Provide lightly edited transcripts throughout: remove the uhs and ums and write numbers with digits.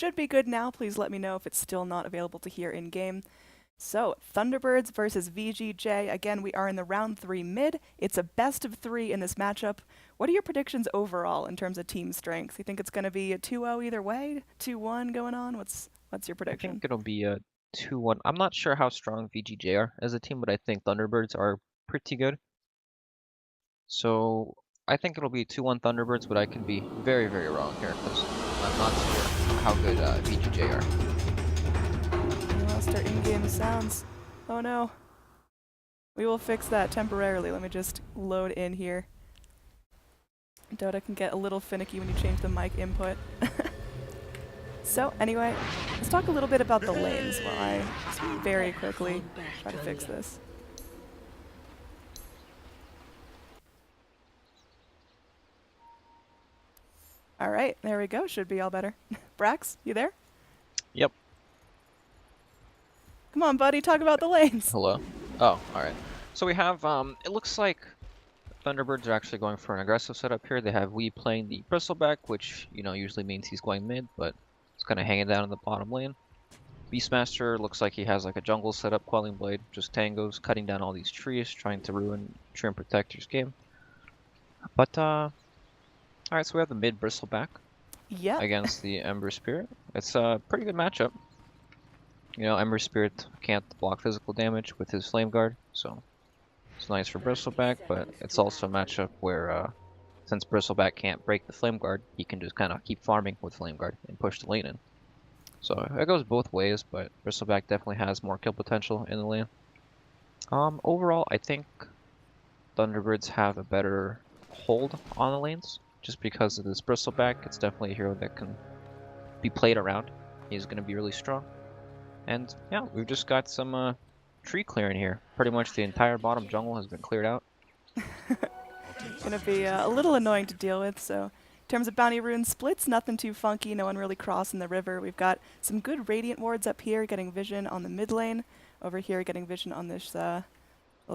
should be good now. Please let me know if it's still not available to hear in-game. So, ThunderBirds versus VGJ. Again, we are in the round 3 mid. It's a best of 3 in this matchup. What are your predictions overall in terms of team strength? You think it's going to be a 2-0 either way? 2-1 going on? What's your I prediction? think it'll be a 2-1. I'm not sure how strong VGJ are as a team, but I think Thunderbirds are pretty good. So I think it'll be 2-1 Thunderbirds, but I can be very, very wrong here because I'm not sure how good VGJ are. We lost our in-game sounds. Oh no. We will fix that temporarily. Let me just load in here. Dota can get a little finicky when you change the mic input. So, anyway, let's talk a little bit about the lanes while I just very quickly try to fix this. Alright, there we go. Should be all better. Brax, you there? Yep. Come on, buddy, talk about the lanes. Hello. Oh, all right. So we have it looks like Thunderbirds are actually going for an aggressive setup here. They have Wee playing the Bristleback, which usually means he's going mid, but it's kind of hanging down in the bottom lane. Beastmaster looks like he has like a jungle setup, Quelling Blade, just tangos, cutting down all these trees, trying to ruin Tree and Protector's game. But alright, so we have the mid Bristleback against the Ember Spirit. It's a pretty good matchup. Ember Spirit can't block physical damage with his Flame Guard, so it's nice for Bristleback, but it's also a matchup where since Bristleback can't break the Flame Guard, he can just kind of keep farming with Flame Guard and push the lane in. So it goes both ways, but Bristleback definitely has more kill potential in the lane. Overall, I think Thunderbirds have a better hold on the lanes, just because of this Bristleback. It's definitely a hero that can be played around. He's going to be really strong. And yeah, we've just got some tree clearing here. Pretty much the entire bottom jungle has been cleared out. Gonna be a little annoying to deal with, so in terms of bounty rune splits, nothing too funky, no one really crossing the river. We've got some good Radiant wards up here, getting vision on the mid lane. Over here, getting vision on this little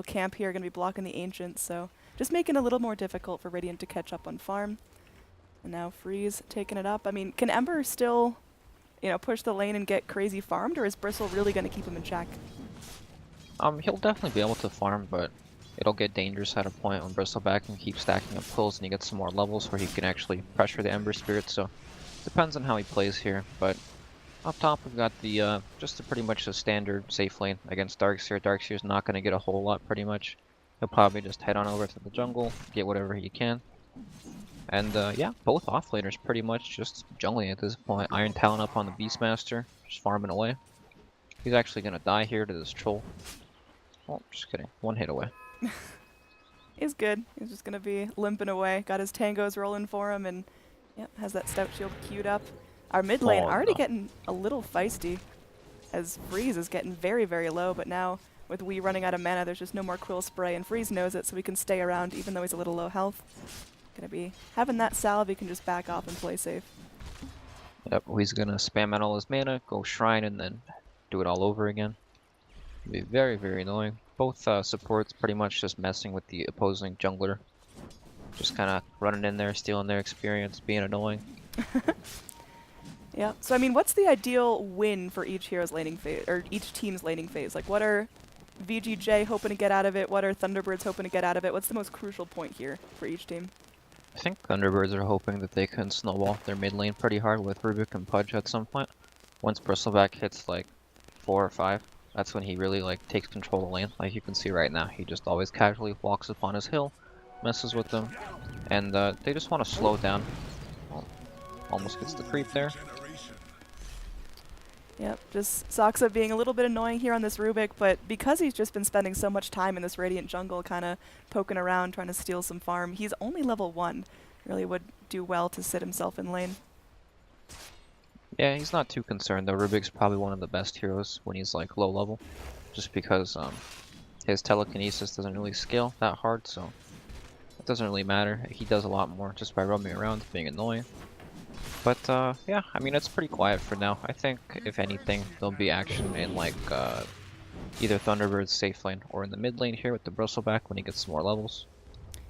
camp here, gonna be blocking the Ancients, so just making it a little more difficult for Radiant to catch up on farm. And now Freeze taking it up. I mean, can Ember still, push the lane and get crazy farmed, or is Bristle really gonna keep him in check? He'll definitely be able to farm, but it'll get dangerous at a point when Bristleback can keep stacking up pulls and he gets some more levels where he can actually pressure the Ember Spirit, so depends on how he plays here. But up top we've got the just pretty much a standard safe lane against Darkseer. Darkseer's not going to get a whole lot pretty much. He'll probably just head on over to the jungle, get whatever he can. And yeah, both offlaners pretty much just jungling at this point. Iron Talon up on the Beastmaster, just farming away. He's actually going to die here to this troll. Oh, just kidding. One hit away. He's good. He's just gonna be limping away. Got his tangos rolling for him, and yep, has that stout shield queued up. Our mid lane already getting a little feisty, as Freeze is getting very, very low, but now with Wee running out of mana, there's just no more Quill Spray, and Freeze knows it, so he can stay around even though he's a little low health. Gonna be having that salve, he can just back off and play safe. Yep, he's gonna spam out all his mana, go Shrine, and then do it all over again. It'll be very, very annoying. Both supports pretty much just messing with the opposing jungler. Just kind of running in there, stealing their experience, being annoying. Yeah, so I mean, what's the ideal win for each hero's laning phase, or each team's laning phase? Like, what are VGJ hoping to get out of it? What are Thunderbirds hoping to get out of it? What's the most crucial point here for each team? I think Thunderbirds are hoping that they can snowball their mid lane pretty hard with Rubik and Pudge at some point. Once Bristleback hits like 4 or 5, that's when he really takes control of the lane. Like you can see right now, he just always casually walks upon his hill, messes with them, and they just want to slow down. Well, almost gets the creep there. Yep, just Saksa being a little bit annoying here on this Rubik, but because he's just been spending so much time in this Radiant jungle kind of poking around, trying to steal some farm, he's only level 1. Really would do well to sit himself in lane. Yeah, he's not too concerned though. Rubik's probably one of the best heroes when he's like low level, just because his telekinesis doesn't really scale that hard, so it doesn't really matter. He does a lot more just by roaming around, being annoying. But yeah, I mean it's pretty quiet for now. I think if anything, there'll be action in either Thunderbird's safe lane or in the mid lane here with the Bristleback when he gets some more levels.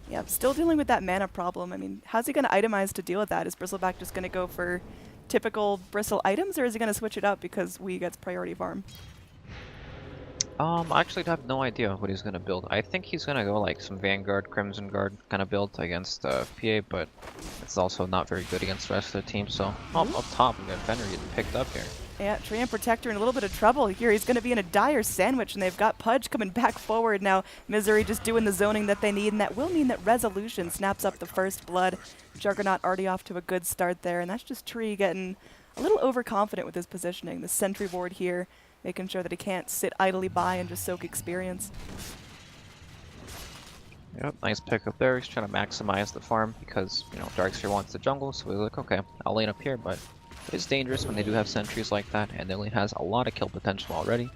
Yeah, still dealing with that mana problem. I mean, how's he going to itemize to deal with that? Is Bristleback just going to go for typical Bristle items, or is he going to switch it up because we gets priority farm? I actually have no idea what he's gonna build. I think he's gonna go like some Vanguard, Crimson Guard kind of build against PA, but it's also not very good against the rest of the team. So up top, we got Fenrir getting picked up here. Yeah, Treant Protector in a little bit of trouble here. He's going to be in a dire sandwich, and they've got Pudge coming back forward now. Misery just doing the zoning that they need, and that will mean that Resolution snaps up the first blood. Juggernaut already off to a good start there, and that's just Tree getting a little overconfident with his positioning. The sentry ward here, making sure that he can't sit idly by and just soak experience. Yep, nice pickup there. He's trying to maximize the farm because, you know, Darkseer wants the jungle, so he's like, okay, I'll lane up here, but it's dangerous when they do have sentries like that, and their lane has a lot of kill potential already.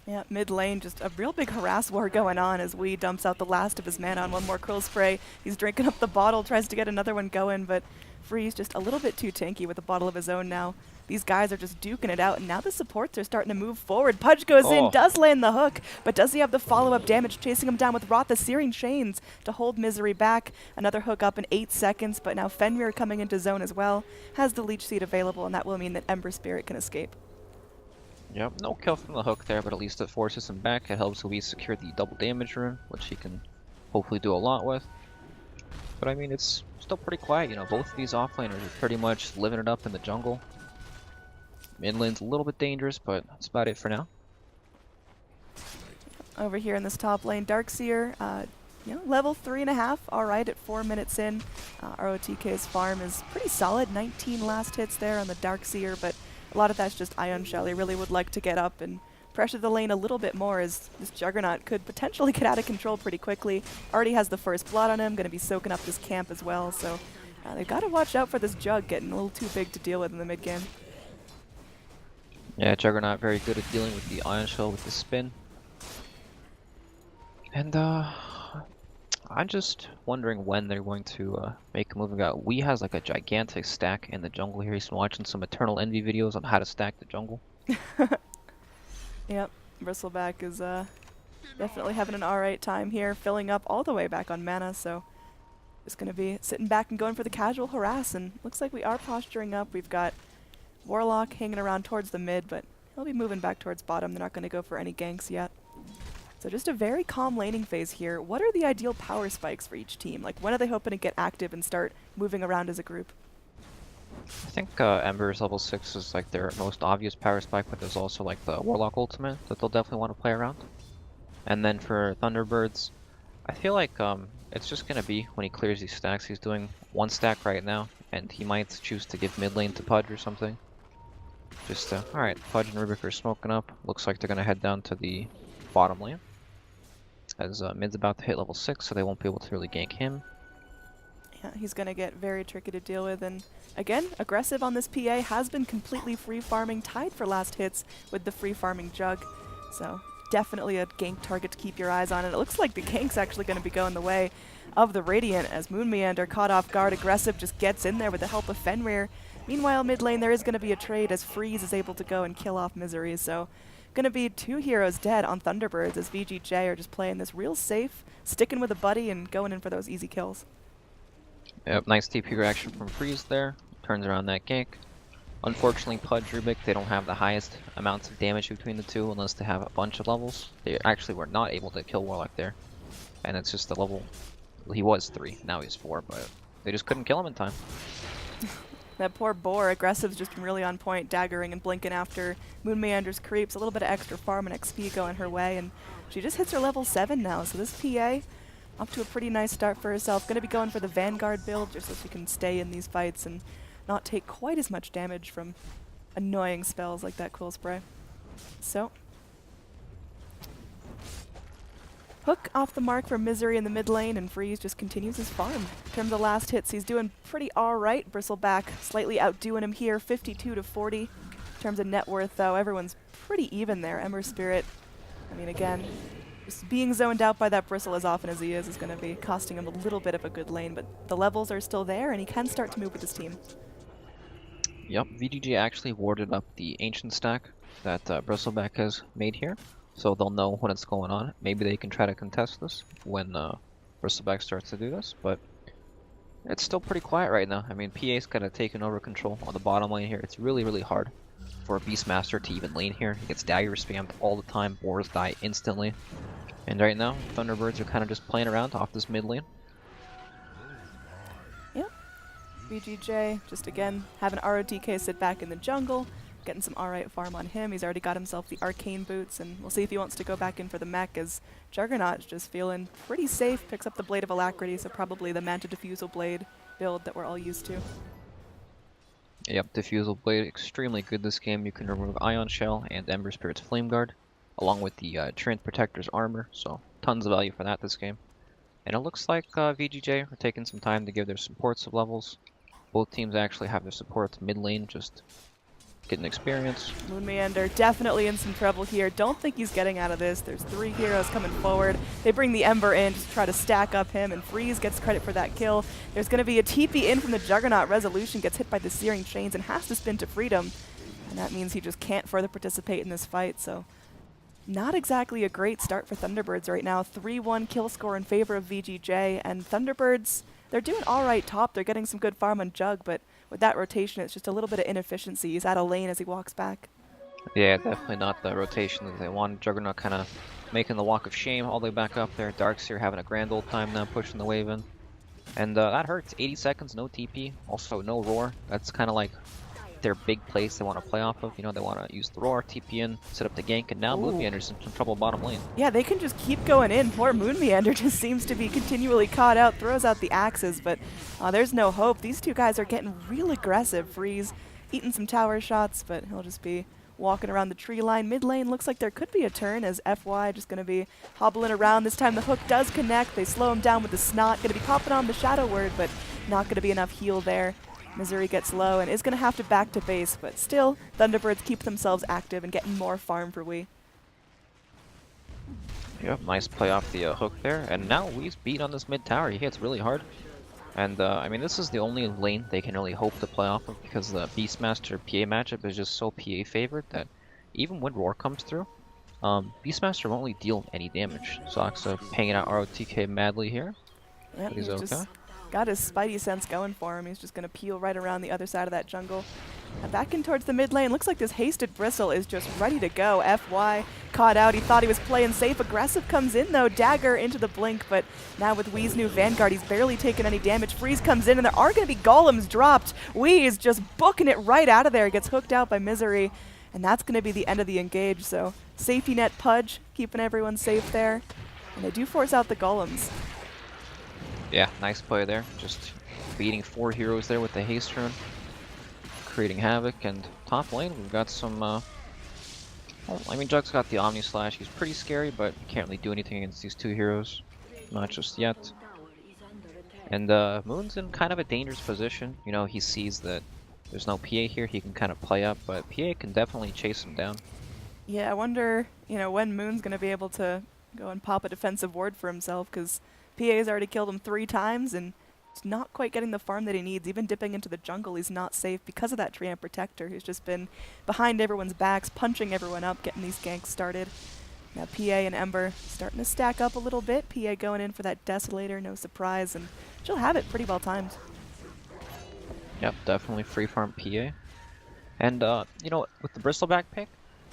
Yeah, mid lane, just a real big harass war going on as Wee dumps out the last of his mana on one more Krill Spray. He's drinking up the bottle, tries to get another one going, but Free's just a little bit too tanky with a bottle of his own now. These guys are just duking it out, and now the supports are starting to move forward. Pudge goes in, does land the hook, but does he have the follow-up damage, chasing him down with Wrath, the Searing Chains to hold Misery back. Another hook up in 8 seconds, but now Fenrir coming into zone as well, has the Leech Seed available, and that will mean that Ember Spirit can escape. Yep, no kill from the hook there, but at least it forces him back. It helps Louise secure the double damage rune, which he can hopefully do a lot with. But I mean, it's still pretty quiet, you know, both of these offlaners are pretty much living it up in the jungle. Mid lane's a little bit dangerous, but that's about it for now. Over here in this top lane, Darkseer, you know, level 3.5, alright at 4 minutes in. ROTK's farm is pretty solid, 19 last hits there on the Darkseer, but a lot of that's just Ion Shell. He really would like to get up and pressure the lane a little bit more, as this Juggernaut could potentially get out of control pretty quickly. Already has the first blood on him, going to be soaking up this camp as well, so they've got to watch out for this Jug getting a little too big to deal with in the mid game. Yeah, Juggernaut very good at dealing with the Ion Shell with the spin. And I'm just wondering when they're going to make a move. Wee has like a gigantic stack in the jungle here. He's been watching some Eternal Envy videos on how to stack the jungle. Yep, Bristleback is definitely having an alright time here, filling up all the way back on mana, so just going to be sitting back and going for the casual harass, and looks like we are posturing up. We've got Warlock hanging around towards the mid, but he'll be moving back towards bottom. They're not going to go for any ganks yet. So just a very calm laning phase here. What are the ideal power spikes for each team? Like, when are they hoping to get active and start moving around as a group? I think Ember's level 6 is like their most obvious power spike, but there's also like the Warlock ultimate that they'll definitely want to play around. And then for ThunderBirds, I feel like it's just going to be when he clears these stacks. He's doing 1 stack right now, and he might choose to give mid lane to Pudge or something. Just, alright, Pudge and Rubik are smoking up. Looks like they're going to head down to the bottom lane, as mid's about to hit level 6, so they won't be able to really gank him. Yeah, he's going to get very tricky to deal with, and again, aggressive on this PA, has been completely free farming, tied for last hits with the free farming Jug. So definitely a gank target to keep your eyes on, and it looks like the gank's actually going to be going the way of the Radiant, as Moon Meander, caught off guard, aggressive, just gets in there with the help of Fenrir. Meanwhile, mid lane, there is going to be a trade as Freeze is able to go and kill off Misery, so going to be 2 heroes dead on ThunderBirds as VGJ are just playing this real safe, sticking with a buddy and going in for those easy kills. Yep, nice TP reaction from Freeze there. Turns around that gank. Unfortunately, Pudge, Rubik, they don't have the highest amounts of damage between the two unless they have a bunch of levels. They actually were not able to kill Warlock there. And it's just the level... Well, he was 3, now he's 4, but they just couldn't kill him in time. That poor boar, aggressive's just been really on point, daggering and blinking after Moon Meander's creeps. A little bit of extra farm and XP going her way, and she just hits her level 7 now. So this PA, up to a pretty nice start for herself. Going to be going for the Vanguard build, just so she can stay in these fights and not take quite as much damage from annoying spells like that Quill Spray. So, hook off the mark for Misery in the mid lane, and Freeze just continues his farm. In terms of last hits, he's doing pretty alright. Bristleback slightly outdoing him here, 52 to 40. In terms of net worth, though, everyone's pretty even there. Ember Spirit, I mean, again, just being zoned out by that Bristle as often as he is going to be costing him a little bit of a good lane, but the levels are still there, and he can start to move with his team. Yep, VGJ actually warded up the Ancient stack that Bristleback has made here, so they'll know when it's going on. Maybe they can try to contest this when Bristleback starts to do this, but It's still pretty quiet right now. I mean, PA's kind of taken over control on the bottom lane here. It's really, really hard for a Beastmaster to even lane here. He gets dagger spammed all the time. Boars die instantly. And right now, Thunderbirds are kind of just playing around off this mid lane. Yep. VGJ, just again, having ROTK sit back in the jungle, getting some alright farm on him. He's already got himself the arcane boots, and we'll see if he wants to go back in for the mech, as Juggernaut's just feeling pretty safe, picks up the Blade of Alacrity, so probably the Manta Diffusal Blade build that we're all used to. Yep, Diffusal Blade, extremely good this game. You can remove Ion Shell and Ember Spirit's Flame Guard, along with the Treant Protector's armor, so tons of value for that this game. And it looks like VGJ are taking some time to give their supports levels. Both teams actually have their supports mid lane, just getting experience. Moon Meander definitely in some trouble here. Don't think he's getting out of this. There's 3 heroes coming forward. They bring the Ember in to try to stack up him, and Freeze gets credit for that kill. There's going to be a TP in from the Juggernaut. Resolution gets hit by the Searing Chains and has to spin to freedom. And that means he just can't further participate in this fight, so not exactly a great start for Thunderbirds right now. 3-1 kill score in favor of VGJ, and Thunderbirds, they're doing all right top. They're getting some good farm on Jug, but with that rotation, it's just a little bit of inefficiency. He's out of lane as he walks back. Yeah, definitely not the rotation that they wanted. Juggernaut kind of making the walk of shame all the way back up there. Darkseer having a grand old time now, pushing the wave in. And that hurts. 80 seconds, no TP, also no roar. That's kind of like their big place they want to play off of. You know, they want to use the roar, TP in, set up the gank, and now Moon Meander's in some trouble bottom lane. Yeah, they can just keep going in. Poor Moon Meander just seems to be continually caught out, throws out the axes, but there's no hope. These two guys are getting real aggressive. Freeze eating some tower shots, but he'll just be walking around the tree line. Mid lane looks like there could be a turn, as FY just going to be hobbling around. This time the hook does connect. They slow him down with the snot. Going to be popping on the Shadow Word, but not going to be enough heal there. Missouri gets low and is going to have to back to base, but still, Thunderbirds keep themselves active and getting more farm for Wii. Yep, nice play off the hook there, and now Wee's beat on this mid tower. He hits really hard. And I mean, this is the only lane they can really hope to play off of, because the Beastmaster PA matchup is just so PA favored that even when Roar comes through, Beastmaster won't really deal any damage. Soxa hanging out ROTK madly here, Yep, but he's okay. just got his Spidey sense going for him. He's just going to peel right around the other side of that jungle. And back in towards the mid lane. Looks like this hasted Bristle is just ready to go. FY caught out. He thought he was playing safe. Aggressive comes in though. Dagger into the blink, but now with Wee's new Vanguard, he's barely taken any damage. Freeze comes in, and there are going to be golems dropped. Wee is just booking it right out of there. Gets hooked out by Misery, and that's going to be the end of the engage. So safety net Pudge, keeping everyone safe there. And they do force out the golems. Yeah, nice play there. Just beating 4 heroes there with the haste rune, creating havoc. And top lane, we've got some. Well, I mean, Jug's got the Omni Slash. He's pretty scary, but you can't really do anything against these 2 heroes, not just yet. And Moon's in kind of a dangerous position. You know, he sees that there's no PA here. He can kind of play up, but PA can definitely chase him down. Yeah, I wonder, you know, when Moon's going to be able to go and pop a defensive ward for himself, because PA's already killed him 3 times, and he's not quite getting the farm that he needs. Even dipping into the jungle, he's not safe because of that Treant Protector, who's just been behind everyone's backs, punching everyone up, getting these ganks started. Now PA and Ember starting to stack up a little bit. PA going in for that Desolator, no surprise, and she'll have it pretty well timed. Yep, definitely free farm PA. And, you know, with the Bristleback pick,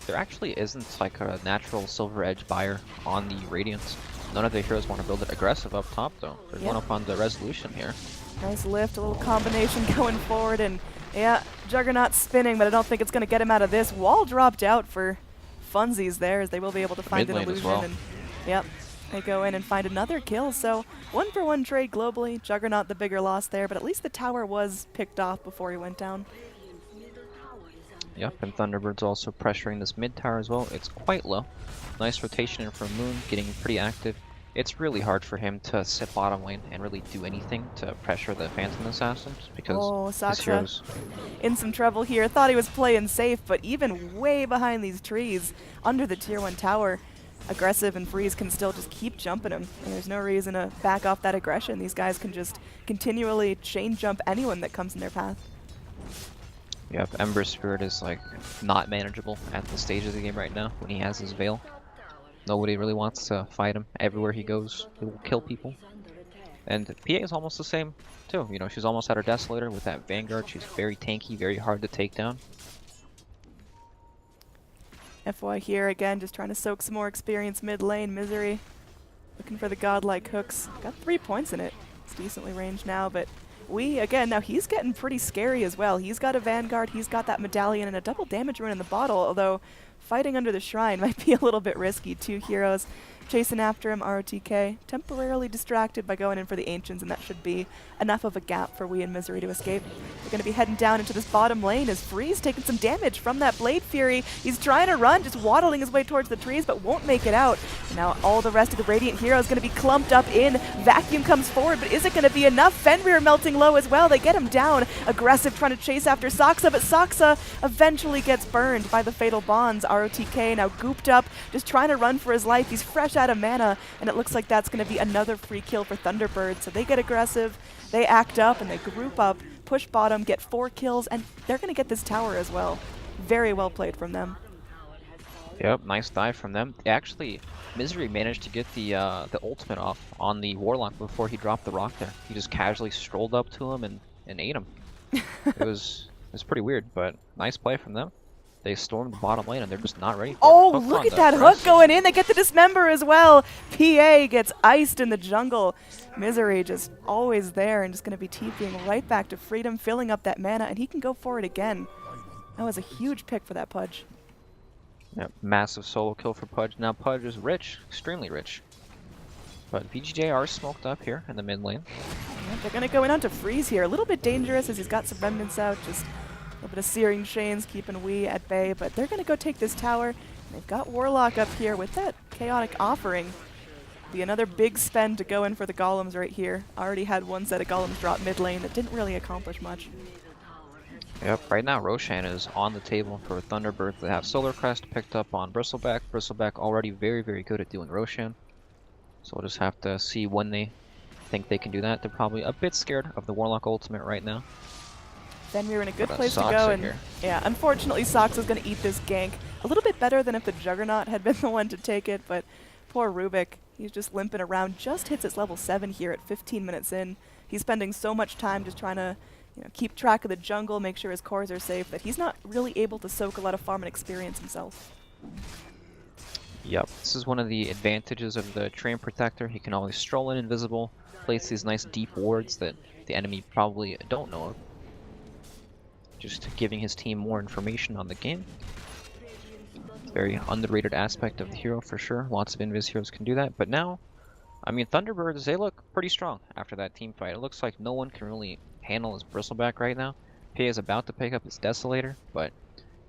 there actually isn't like a natural Silver Edge buyer on the Radiant. None of the heroes want to build it aggressive up top, though. There's one up on the Resolution here. Nice lift, a little combination going forward, and yeah, Juggernaut spinning, but I don't think it's going to get him out of this. Wall dropped out for funsies there, as they will be able to find an illusion. Well. And yep, they go in and find another kill. So 1-for-1 trade globally. Juggernaut the bigger loss there, but at least the tower was picked off before he went down. Yep, and Thunderbird's also pressuring this mid tower as well. It's quite low. Nice rotation in from Moon, getting pretty active. It's really hard for him to sit bottom lane and really do anything to pressure the Phantom Assassins, because his heroes in some trouble here. Thought he was playing safe, but even way behind these trees, under the tier 1 tower, Aggressive and Freeze can still just keep jumping him. And there's no reason to back off that aggression. These guys can just continually chain jump anyone that comes in their path. Yep, Ember Spirit is like not manageable at this stage of the game right now when he has his Veil. Nobody really wants to fight him. Everywhere he goes, he will kill people. And PA is almost the same too. You know, she's almost at her Desolator with that Vanguard. She's very tanky, very hard to take down. FY here again, just trying to soak some more experience mid lane. Misery looking for the godlike hooks. Got 3 points in it. It's decently ranged now, but we, again, now he's getting pretty scary as well. He's got a Vanguard, he's got that medallion, and a double damage rune in the bottle, although fighting under the shrine might be a little bit risky. 2 heroes chasing after him. ROTK temporarily distracted by going in for the Ancients, and that should be enough of a gap for we and Misery to escape. We're going to be heading down into this bottom lane as Freeze taking some damage from that Blade Fury. He's trying to run, just waddling his way towards the trees, but won't make it out. And now all the rest of the Radiant heroes going to be clumped up in. Vacuum comes forward, but is it going to be enough? Fenrir melting low as well. They get him down. Aggressive trying to chase after Saksa, but Saksa eventually gets burned by the Fatal Bonds. ROTK now gooped up, just trying to run for his life. He's fresh out of mana, and it looks like that's going to be another free kill for ThunderBirds. So they get aggressive, they act up, and they group up, push bottom, get 4 kills, and they're going to get this tower as well. Very well played from them. Yep, nice dive from them. Actually, Misery managed to get the ultimate off on the Warlock before he dropped the rock there. He just casually strolled up to him and ate him. it was pretty weird, but nice play from them. They stormed the bottom lane and they're just not ready for Oh, it. look at that hook going in. They get the dismember as well. PA gets iced in the jungle. Misery just always there and just going to be TPing right back to Freedom, filling up that mana, and he can go for it again. That was a huge pick for that Pudge. Yep, massive solo kill for Pudge. Now Pudge is rich, extremely rich. But VGJ are smoked up here in the mid lane. Yep, they're going to go in onto Freeze here. A little bit dangerous as he's got some remnants out. Just a little bit of Searing Chains keeping Wii at bay, but they're going to go take this tower. They've got Warlock up here with that Chaotic Offering. Be another big spend to go in for the Golems right here. Already had one set of Golems drop mid lane that didn't really accomplish much. Yep, right now Roshan is on the table for ThunderBirds. They have Solar Crest picked up on Bristleback. Bristleback already very, very good at doing Roshan. So we'll just have to see when they think they can do that. They're probably a bit scared of the Warlock ultimate right now. Then we were in a good place to go, and yeah, unfortunately Sox is going to eat this gank. A little bit better than if the Juggernaut had been the one to take it, but poor Rubik, he's just limping around, just hits its level 7 here at 15 minutes in. He's spending so much time just trying to keep track of the jungle, make sure his cores are safe, that he's not really able to soak a lot of farm and experience himself. Yep, this is one of the advantages of the Train Protector. He can always stroll in invisible, place these nice deep wards that the enemy probably don't know of. Just giving his team more information on the game. Very underrated aspect of the hero for sure. Lots of invis heroes can do that, but now, I mean, ThunderBirds, they look pretty strong after that team fight. It looks like no one can really handle his Bristleback right now. PA is about to pick up his Desolator, but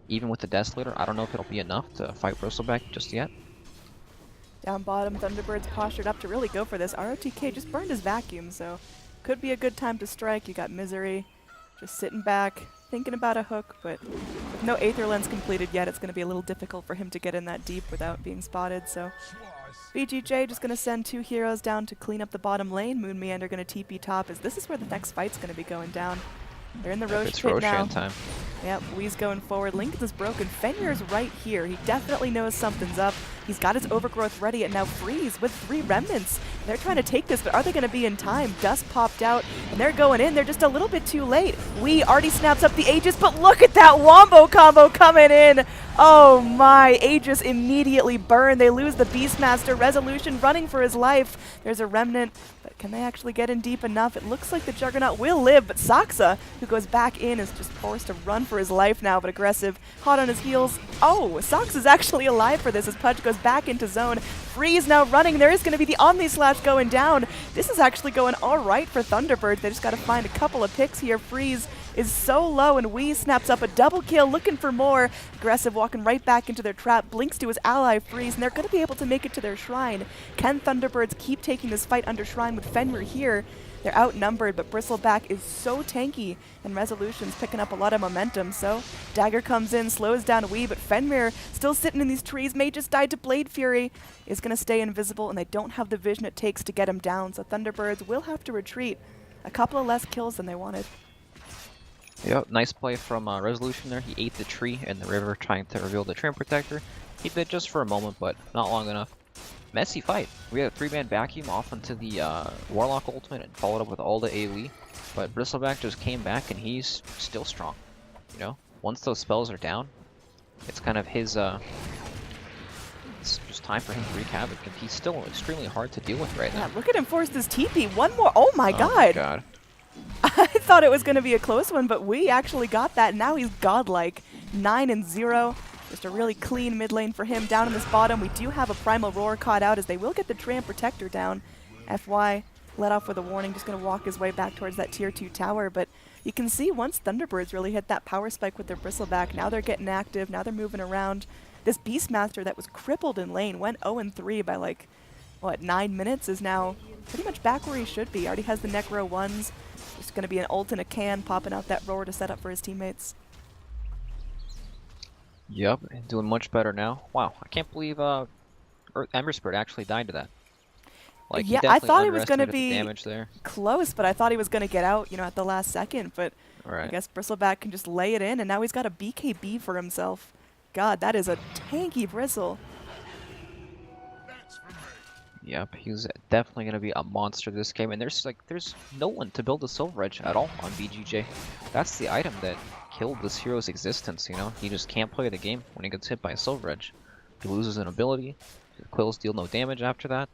even with the Desolator, I don't know if it'll be enough to fight Bristleback just yet. Down bottom, ThunderBirds postured up to really go for this. ROTK just burned his vacuum, so could be a good time to strike. You got Misery just sitting back, thinking about a hook, but with no Aether Lens completed yet, it's going to be a little difficult for him to get in that deep without being spotted, so VGJ just going to send 2 heroes down to clean up the bottom lane. Moon Meander going to TP top, as this is where the next fight's going to be going down. They're in the Roche pit now. Time. Yep, Wee's going forward. Lincoln is broken. Fenrir's right here. He definitely knows something's up. He's got his overgrowth ready, and now Freeze with 3 remnants. They're trying to take this, but are they going to be in time? Dust popped out, and they're going in. They're just a little bit too late. Wee already snaps up the Aegis, but look at that Wombo combo coming in. Oh my, Aegis immediately burned. They lose the Beastmaster. Resolution running for his life. There's a remnant, but can they actually get in deep enough? It looks like the Juggernaut will live, but Saksa, who goes back in, is just forced to run for his life now, but aggressive. Hot on his heels. Oh, Saksa's actually alive for this as Pudge goes back into zone. Freeze now running. There is going to be the Omni Slash going down. This is actually going all right for ThunderBirds. They just got to find a couple of picks here. Freeze is so low, and Wee snaps up a double kill, looking for more. Aggressive walking right back into their trap, blinks to his ally Freeze, and they're going to be able to make it to their shrine. Can ThunderBirds keep taking this fight under shrine with Fenrir here? They're outnumbered, but Bristleback is so tanky, and Resolution's picking up a lot of momentum, so Dagger comes in, slows down Wee, but Fenrir still sitting in these trees. May just died to Blade Fury, is going to stay invisible, and they don't have the vision it takes to get him down, so ThunderBirds will have to retreat. A couple of less kills than they wanted. Yep, nice play from Resolution there. He ate the tree in the river trying to reveal the Train Protector. He did just for a moment, but not long enough. messy fight. We had a 3-man vacuum off into the Warlock ultimate and followed up with all the AoE. But Bristleback just came back and he's still strong. You know, once those spells are down, it's kind of his it's just time for him to wreak havoc, and he's still extremely hard to deal with right now. Yeah, look at him force this TP. One more. Oh my Oh god. my god. I thought it was going to be a close one, but we actually got that. Now he's godlike. 9-0. Just a really clean mid lane for him. Down in this bottom, we do have a Primal Roar caught out as they will get the Tramp Protector down. FY let off with a warning, just going to walk his way back towards that tier 2 tower. But you can see once ThunderBirds really hit that power spike with their Bristleback, now they're getting active, now they're moving around. This Beastmaster that was crippled in lane, went 0-3 by like, what, 9 minutes, is now pretty much back where he should be. Already has the Necro 1s. Just going to be an ult in a can, popping out that roar to set up for his teammates. Yep, doing much better now. Wow, I can't believe Ember Spirit actually died to that. Like, yeah, he I definitely thought it was going to underestimated the be damage there. close, but I thought he was going to get out, you know, at the last second. But Right. I guess Bristleback can just lay it in, and now he's got a BKB for himself. God, that is a tanky Bristle. Yep, he's definitely gonna be a monster this game, and there's no one to build a Silver Edge at all on VGJ. That's the item that killed this hero's existence, you know? He just can't play the game when he gets hit by a Silver Edge. He loses an ability, the Quills deal no damage after that.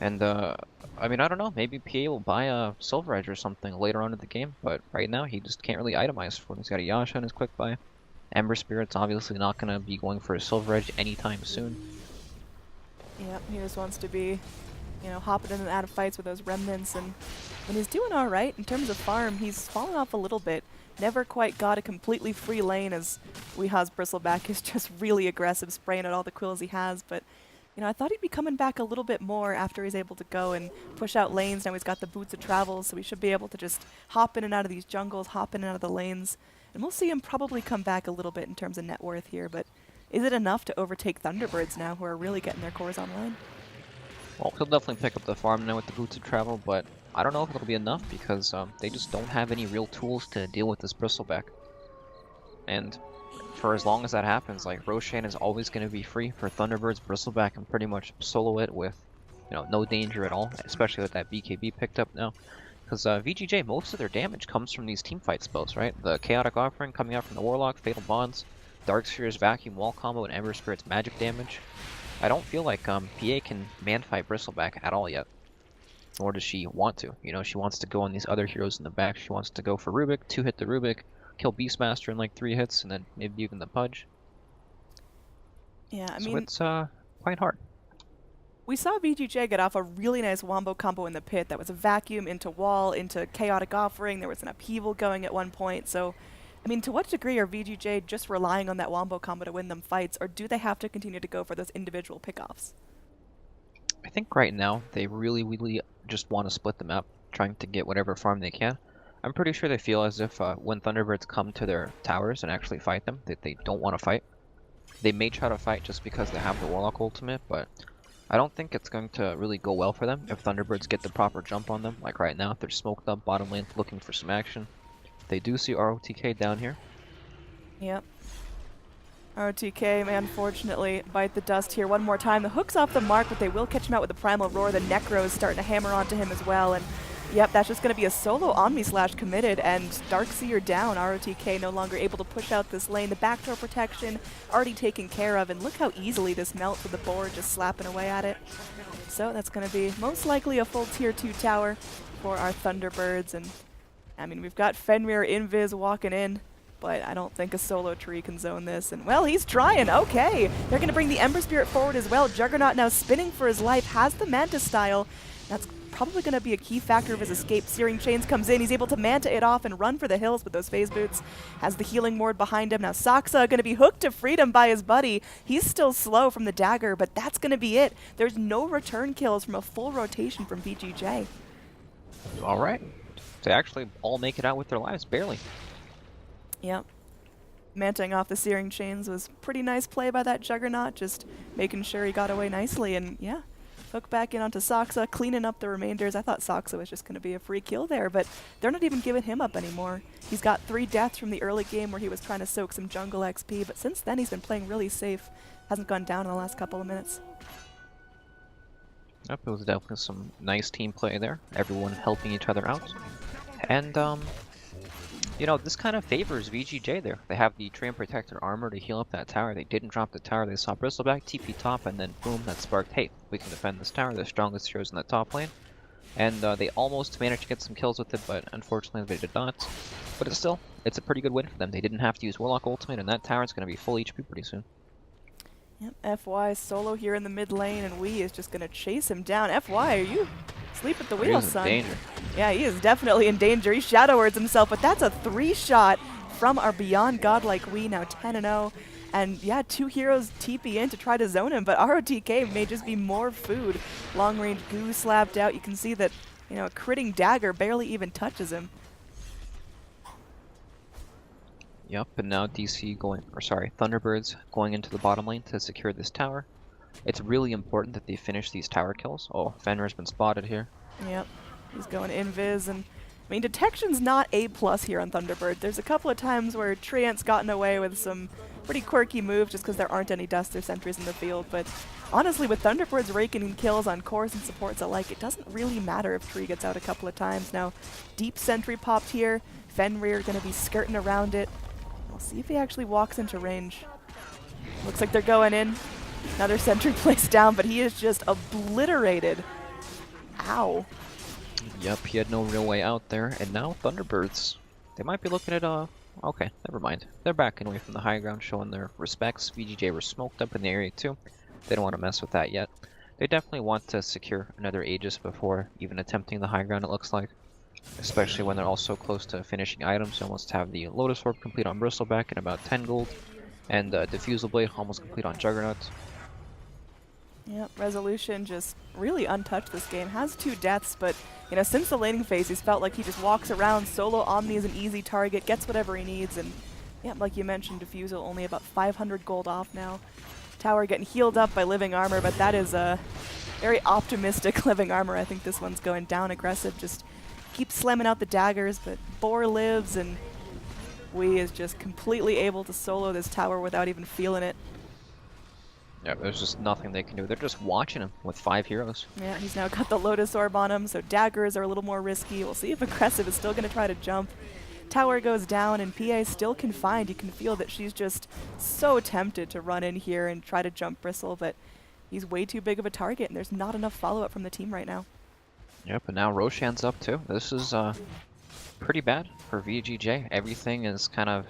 And I mean, I don't know, maybe PA will buy a Silver Edge or something later on in the game, but right now he just can't really itemize for it. He's got a Yasha in his quick buy. Ember Spirit's obviously not gonna be going for a Silver Edge anytime soon. Yep, he just wants to be, you know, hopping in and out of fights with those remnants, and he's doing all right in terms of farm. He's fallen off a little bit. Never quite got a completely free lane, as Weeha's Bristleback is just really aggressive, spraying at all the quills he has. But, you know, I thought he'd be coming back a little bit more after he's able to go and push out lanes. Now he's got the boots of travel, so he should be able to just hop in and out of these jungles, hop in and out of the lanes. And we'll see him probably come back a little bit in terms of net worth here, but is it enough to overtake ThunderBirds now, who are really getting their cores online? Well, he'll definitely pick up the farm now with the boots of travel, but I don't know if it'll be enough because they just don't have any real tools to deal with this Bristleback. And for as long as that happens, like, Roshan is always going to be free for ThunderBirds Bristleback and pretty much solo it with, you know, no danger at all, especially with that BKB picked up now. Because VGJ, most of their damage comes from these teamfight spells, right? The Chaotic Offering coming out from the Warlock, Fatal Bonds, Dark Sphere's Vacuum Wall combo, and Ember Spirit's magic damage. I don't feel like PA can man-fight Bristleback at all yet. Nor does she want to. You know, she wants to go on these other heroes in the back. She wants to go for Rubik, 2-hit the Rubik, kill Beastmaster in like 3 hits, and then maybe even the Pudge. Yeah, I so mean, it's quite hard. we saw VGJ get off a really nice wombo combo in the pit that was a vacuum into wall, into Chaotic Offering. There was an upheaval going at one point, so I mean, to what degree are VGJ just relying on that wombo combo to win them fights, or do they have to continue to go for those individual pickoffs? I think right now they really just want to split them up, trying to get whatever farm they can. I'm pretty sure they feel as if when Thunderbirds come to their towers and actually fight them, that they don't want to fight. They may try to fight just because they have the Warlock ultimate, but I don't think it's going to really go well for them if Thunderbirds get the proper jump on them. Like right now, they're smoked up bottom lane looking for some action. They do see ROTK down here. Yep. ROTK may unfortunately bite the dust here one more time. The hook's off the mark, but they will catch him out with the Primal Roar. The Necro is starting to hammer onto him as well, and yep, that's just going to be a solo Omni Slash committed, and Darkseer down. ROTK no longer able to push out this lane. The backdoor protection already taken care of, and look how easily this melts with the board just slapping away at it. So that's going to be most likely a full tier 2 tower for our Thunderbirds, and I mean, we've got Fenrir Invis walking in, but I don't think a solo tree can zone this. And, well, he's trying. Okay. They're going to bring the Ember Spirit forward as well. Juggernaut now spinning for his life, has the Manta style. That's probably going to be a key factor of his escape. Searing Chains comes in. He's able to Manta it off and run for the hills with those phase boots. Has the healing ward behind him. Now Saksa going to be hooked to freedom by his buddy. He's still slow from the dagger, but that's going to be it. There's no return kills from a full rotation from VGJ. All right. They actually all make it out with their lives, barely. Yep. Manting off the Searing Chains was pretty nice play by that Juggernaut, just making sure he got away nicely, and yeah, hook back in onto Saksa, cleaning up the remainders. I thought Saksa was just going to be a free kill there, but they're not even giving him up anymore. He's got 3 deaths from the early game where he was trying to soak some jungle XP, but since then he's been playing really safe. Hasn't gone down in the last couple of minutes. Yep, it was definitely some nice team play there. Everyone helping each other out. And, you know, this kind of favors VGJ there. They have the Treant Protector armor to heal up that tower. They didn't drop the tower. They saw Bristleback, TP top, and then boom, that sparked, hey, we can defend this tower. The strongest heroes in the top lane. And they almost managed to get some kills with it, but unfortunately they did not. But it's a pretty good win for them. They didn't have to use Warlock Ultimate, and that tower is going to be full HP pretty soon. Yep, FY solo here in the mid lane, and Wee is just going to chase him down. FY, are you asleep at the wheel, son? He's in danger. Yeah, he is definitely in danger. He Shadow Words himself, but that's a 3-shot from our Beyond Godlike Wee, now 10-0. And yeah, 2 heroes TP in to try to zone him, but ROTK may just be more food. Long range goo slapped out. You can see that, you know, a critting dagger barely even touches him. Yep, and now ThunderBirds going into the bottom lane to secure this tower. It's really important that they finish these tower kills. Oh, Fenrir's been spotted here. Yep, he's going invis, and I mean, detection's not A+ here on Thunderbird. There's a couple of times where Treant's gotten away with some pretty quirky moves just because there aren't any Duster sentries in the field, but honestly, with Thunderbirds raking in kills on cores and supports alike, it doesn't really matter if Tree gets out a couple of times. Now, deep sentry popped here. Fenrir going to be skirting around it. We'll see if he actually walks into range. Looks like they're going in. Another sentry placed down, but he is just obliterated. Ow. Yep, he had no real way out there, and now Thunderbirds. They might be looking at, okay, never mind. They're backing away from the high ground, showing their respects. VGJ were smoked up in the area too. They don't want to mess with that yet. They definitely want to secure another Aegis before even attempting the high ground, it looks like. Especially when they're also close to finishing items. They almost have the Lotus Orb complete on Bristleback in about 10 gold. And Diffusal Blade almost complete on Juggernaut. Yep, Resolution just really untouched this game. Has 2 deaths, but you know, since the laning phase, he's felt like he just walks around. Solo Omni is an easy target, gets whatever he needs, and yeah, like you mentioned, Diffusal only about 500 gold off now. Tower getting healed up by Living Armor, but that is a very optimistic Living Armor. I think this one's going down aggressive, just keeps slamming out the daggers, but Boar lives, and Wee is just completely able to solo this tower without even feeling it. Yeah, there's just nothing they can do. They're just watching him with 5 heroes. Yeah, he's now got the Lotus Orb on him, so daggers are a little more risky. We'll see if Aggressive is still going to try to jump. Tower goes down, and PA is still confined. You can feel that she's just so tempted to run in here and try to jump Bristle, but he's way too big of a target, and there's not enough follow-up from the team right now. Yep, and now Roshan's up too. This is pretty bad for VGJ. Everything is kind of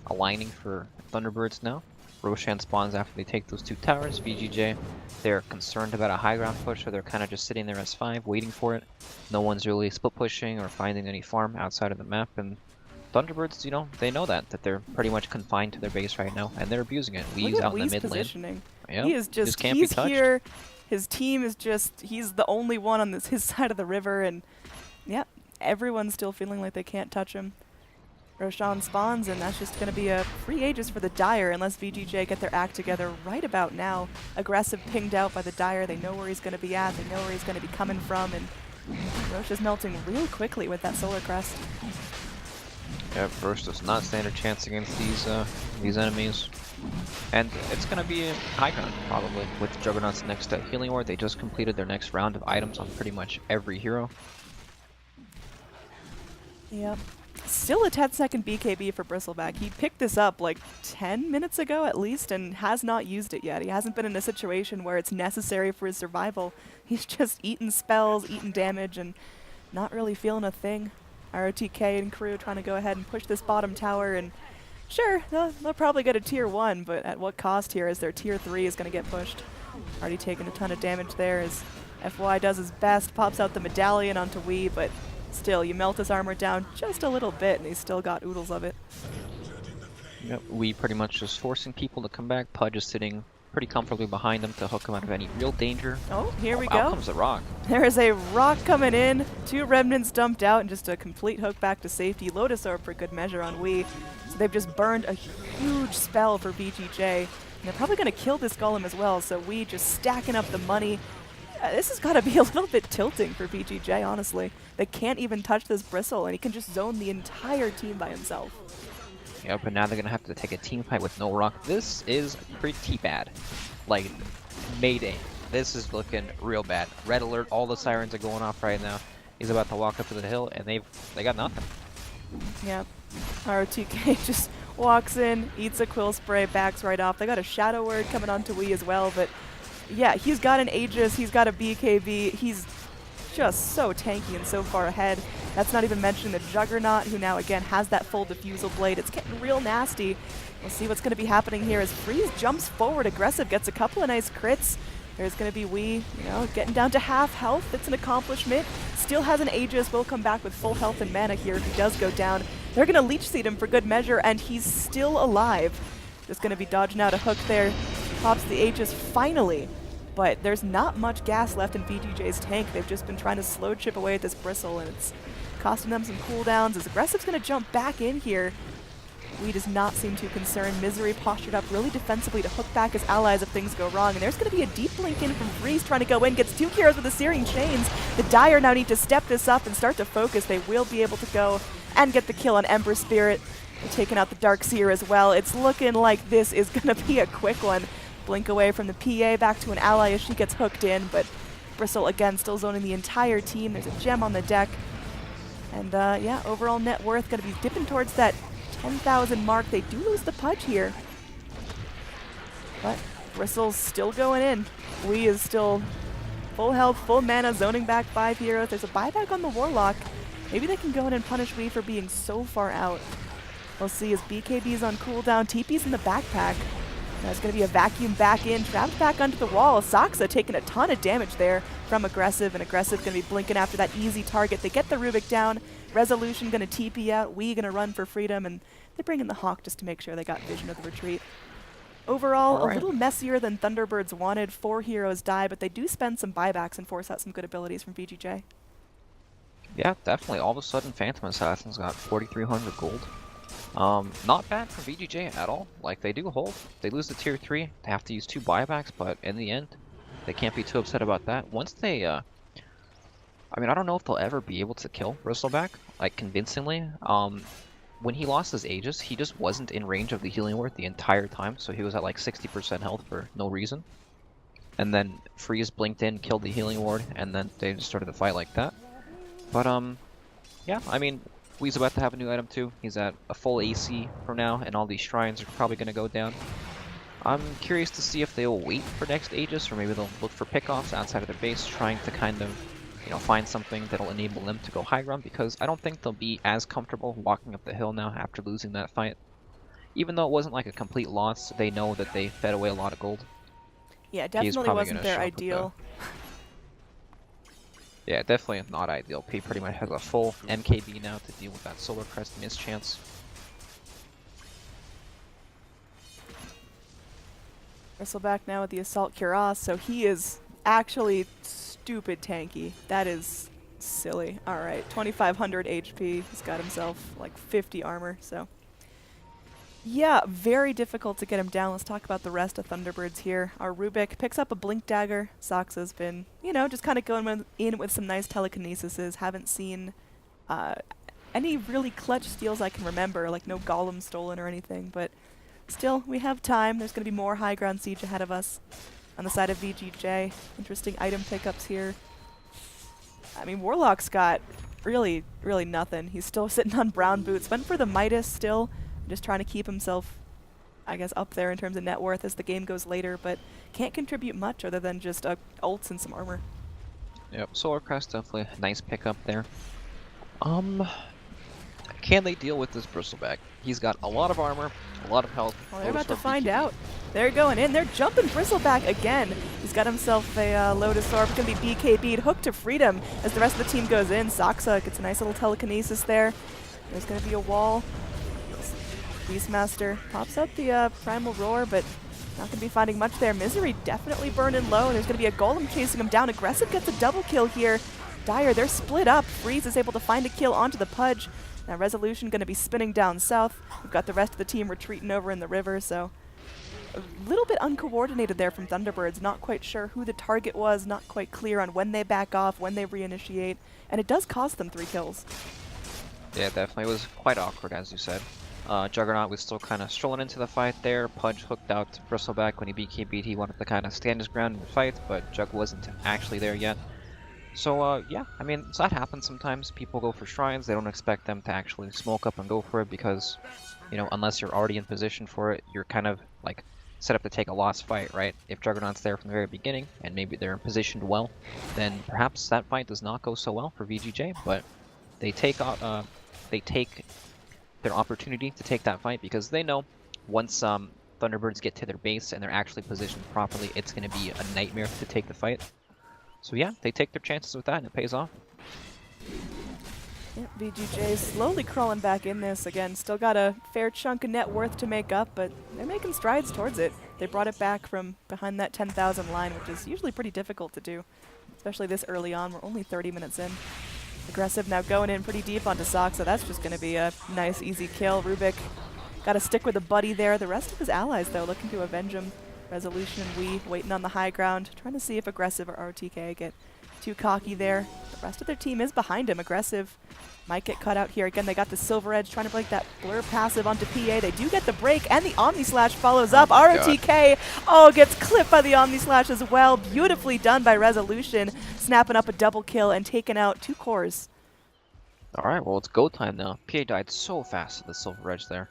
aligning for Thunderbirds now. Roshan spawns after they take those 2 towers. VGJ, they're concerned about a high ground push, so they're kind of just sitting there as 5, waiting for it. No one's really split pushing or finding any farm outside of the map, and Thunderbirds, you know, they know that they're pretty much confined to their base right now, and they're abusing it. Wee's out in the mid positioning. lane. Yep, He is just, can't he's be touched. here. His team is just, he's the only one on his side of the river, and yeah, everyone's still feeling like they can't touch him. Roshan spawns, and that's just going to be a free Aegis for the Dire unless VGJ get their act together right about now. Aggressive pinged out by the Dire. They know where he's going to be at. They know where he's going to be coming from, and Rosh is melting real quickly with that Solar Crest. Yeah, Rosh does not stand a chance against these enemies. And it's going to be a high ground, probably, with Juggernaut's next Healing Ward. They just completed their next round of items on pretty much every hero. Yep. Still a 10-second BKB for Bristleback. He picked this up like 10 minutes ago at least and has not used it yet. He hasn't been in a situation where it's necessary for his survival. He's just eating spells, eating damage, and not really feeling a thing. ROTK and crew trying to go ahead and push this bottom tower, and sure, they'll probably get a tier 1, but at what cost here as their tier 3 is going to get pushed. Already taking a ton of damage there as FY does his best, pops out the medallion onto Wee, but still, you melt his armor down just a little bit, and he's still got oodles of it. Yep, we pretty much just forcing people to come back. Pudge is sitting pretty comfortably behind him to hook him out of any real danger. Oh, here we Out go. comes the rock. There is a rock coming in, 2 remnants dumped out, and just a complete hook back to safety. Lotus Orb for good measure on Wee. So they've just burned a huge spell for VGJ. And they're probably going to kill this golem as well, so Wee just stacking up the money. This has got to be a little bit tilting for VGJ, honestly. They can't even touch this Bristle, and he can just zone the entire team by himself. Yep, but now they're going to have to take a team fight with no rock. This is pretty bad. Like, Mayday. this is looking real bad. Red alert, all the sirens are going off right now. He's about to walk up to the hill, and they got nothing. Yep. RTK just walks in, eats a quill spray, backs right off. They got a shadow word coming onto Wii as well, but yeah, he's got an Aegis, he's got a BKB, he's just so tanky and so far ahead. That's not even mentioning the Juggernaut, who now again has that full diffusal blade. It's getting real nasty. We'll see what's going to be happening here as Freeze jumps forward aggressive, gets a couple of nice crits. There's going to be Wii, you know, getting down to half health. It's an accomplishment. Still has an Aegis, will come back with full health and mana here if he does go down. They're going to leech seed him for good measure, and he's still alive. Just going to be dodging out a hook there. Pops the Aegis finally. But there's not much gas left in VGJ's tank. They've just been trying to slow chip away at this Bristle, and it's costing them some cooldowns. As Aggressive's going to jump back in here. Wii does not seem too concerned. Misery postured up really defensively to hook back his allies if things go wrong. And there's going to be a deep blink in from Freeze trying to go in. Gets 2 heroes with the Searing Chains. The Dire now need to step this up and start to focus. They will be able to go and get the kill on Ember Spirit. They're taking out the Darkseer as well. It's looking like this is going to be a quick one. Blink away from the PA back to an ally as she gets hooked in, but Bristle again still zoning the entire team. There's a gem on the deck. And yeah, overall net worth going to be dipping towards that 10,000 mark. They do lose the Pudge here, but Bristle's still going in. Wii is still full health, full mana, zoning back 5 heroes. There's a buyback on the Warlock. Maybe they can go in and punish Wii for being so far out. We'll see as BKB's on cooldown, TP's in the backpack. There's going to be a vacuum back in, trapped back onto the wall. Saksa taking a ton of damage there from Aggressive, and Aggressive going to be blinking after that easy target. They get the Rubik down. Resolution going to TP out. Wii going to run for freedom, and they bring in the Hawk just to make sure they got vision of the retreat. Overall, a little messier than ThunderBirds wanted. 4 heroes die, but they do spend some buybacks and force out some good abilities from VGJ. Yeah, definitely. All of a sudden, Phantom Assassin's got 4,300 gold. Not bad for VGJ at all. Like, they do hold. They lose the tier 3. They have to use 2 buybacks, but in the end, they can't be too upset about that. Once they, I mean, I don't know if they'll ever be able to kill Bristleback, like, convincingly. When he lost his Aegis, he just wasn't in range of the healing ward the entire time, so he was at like 60% health for no reason. And then Freeze blinked in, killed the healing ward, and then they just started to fight like that. But, yeah, I mean, Wee's about to have a new item too. He's at a full AC from now, and all these shrines are probably going to go down. I'm curious to see if they'll wait for next Aegis, or maybe they'll look for pickoffs outside of their base, trying to kind of, you know, find something that'll enable them to go high ground, because I don't think they'll be as comfortable walking up the hill now after losing that fight. Even though it wasn't like a complete loss, they know that they fed away a lot of gold. Yeah, definitely wasn't their ideal. Yeah, definitely not ideal. P pretty much has a full MKB now to deal with that Solar Crest mischance. Bristleback now with the Assault Cuirass, so he is actually stupid tanky. That is silly. Alright, 2,500 HP. He's got himself like 50 armor, so. Yeah, very difficult to get him down. Let's talk about the rest of ThunderBirds here. Our Rubik picks up a Blink Dagger. Saksa's been, you know, just kind of going in with some nice telekinesises. Haven't seen any really clutch steals I can remember, like no Golem stolen or anything, but still, we have time. There's going to be more high ground siege ahead of us. On the side of VGJ, interesting item pickups here. I mean, Warlock's got really, really nothing. He's still sitting on brown boots. Went for the Midas still. Just trying to keep himself, I guess, up there in terms of net worth as the game goes later, but can't contribute much other than just ults and some armor. Yep, Solar Crest definitely a nice pickup there. Can they deal with this Bristleback? He's got a lot of armor, a lot of health. Well, they're about to find out. They're going in. They're jumping Bristleback again. He's got himself a Lotus Orb. It's going to be BKB'd, hooked to freedom as the rest of the team goes in. Saksa gets a nice little telekinesis there. There's going to be a wall. Beastmaster pops up the Primal Roar, but not going to be finding much there. Misery definitely burning low, and there's going to be a Golem chasing him down. Aggressive gets a double kill here. Dire, they're split up. Freeze is able to find a kill onto the Pudge. Now Resolution going to be spinning down south. We've got the rest of the team retreating over in the river, so a little bit uncoordinated there from ThunderBirds. Not quite sure who the target was, not quite clear on when they back off, when they reinitiate, and it does cost them 3 kills. Yeah, definitely. It was quite awkward, as you said. Juggernaut was still kind of strolling into the fight there. Pudge hooked out to Bristleback when he BKB'd. He wanted to kind of stand his ground in the fight, but Jug wasn't actually there yet. So, yeah, I mean, so that happens sometimes. People go for shrines. They don't expect them to actually smoke up and go for it because, you know, unless you're already in position for it, you're kind of, like, set up to take a lost fight, right? If Juggernaut's there from the very beginning, and maybe they're positioned well, then perhaps that fight does not go so well for VGJ, but they take their opportunity to take that fight because they know once Thunderbirds get to their base and they're actually positioned properly, it's going to be a nightmare to take the fight. So yeah, they take their chances with that and it pays off. Yep, VGJ slowly crawling back in this. Again, still got a fair chunk of net worth to make up, but they're making strides towards it. They brought it back from behind that 10,000 line, which is usually pretty difficult to do, especially this early on. We're only 30 minutes in. Aggressive now going in pretty deep onto Sock, so that's just going to be a nice, easy kill. Rubik got to stick with a buddy there. The rest of his allies, though, looking to avenge him. Resolution and we waiting on the high ground, trying to see if Aggressive or RTK get too cocky there. The rest of their team is behind him. Aggressive might get cut out here. Again, they got the Silver Edge trying to break that blur passive onto PA. They do get the break, and the Omni Slash follows up. ROTK, gets clipped by the Omni Slash as well. Beautifully done by Resolution, snapping up a double kill and taking out 2 cores. Alright, well it's go time now. PA died so fast at the Silver Edge there.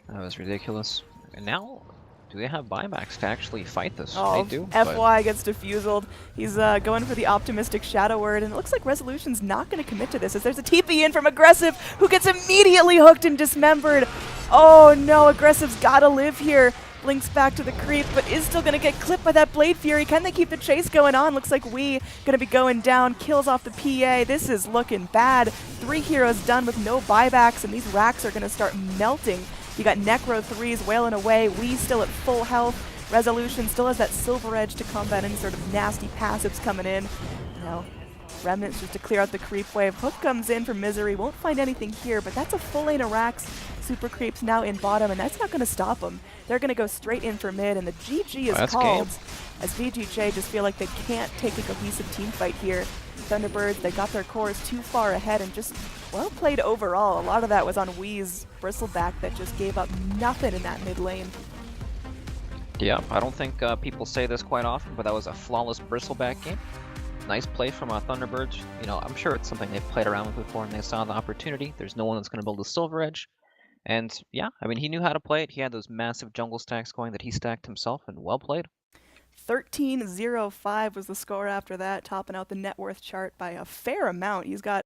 That was ridiculous. And now, do they have buybacks to actually fight this? Oh, they do. FY gets diffused. He's going for the optimistic Shadow Word, and it looks like Resolution's not going to commit to this, as there's a TP in from Aggressive, who gets immediately hooked and dismembered. Oh no, Aggressive's got to live here. Blinks back to the creep, but is still going to get clipped by that Blade Fury. Can they keep the chase going on? Looks like we going to be going down. Kills off the PA. This is looking bad. 3 heroes done with no buybacks, and these racks are going to start melting. You got Necro 3s wailing away. We still at full health. Resolution still has that Silver Edge to combat any sort of nasty passives coming in. Now, Remnants just to clear out the creep wave. Hook comes in for Misery. Won't find anything here, but that's a full lane of racks. Super Creep's now in bottom, and that's not going to stop them. They're going to go straight in for mid, and the GG is called. As VGJ just feel like they can't take a cohesive team fight here. ThunderBirds, they got their cores too far ahead and just well played overall. A lot of that was on Wee's Bristleback that just gave up nothing in that mid lane. Yeah, I don't think people say this quite often, but that was a flawless Bristleback game. Nice play from ThunderBirds. You know, I'm sure it's something they've played around with before and they saw the opportunity. There's no one that's going to build a Silver Edge. And yeah, I mean, he knew how to play it. He had those massive jungle stacks going that he stacked himself, and well played. 13-0-5 was the score after that, topping out the net worth chart by a fair amount. He's got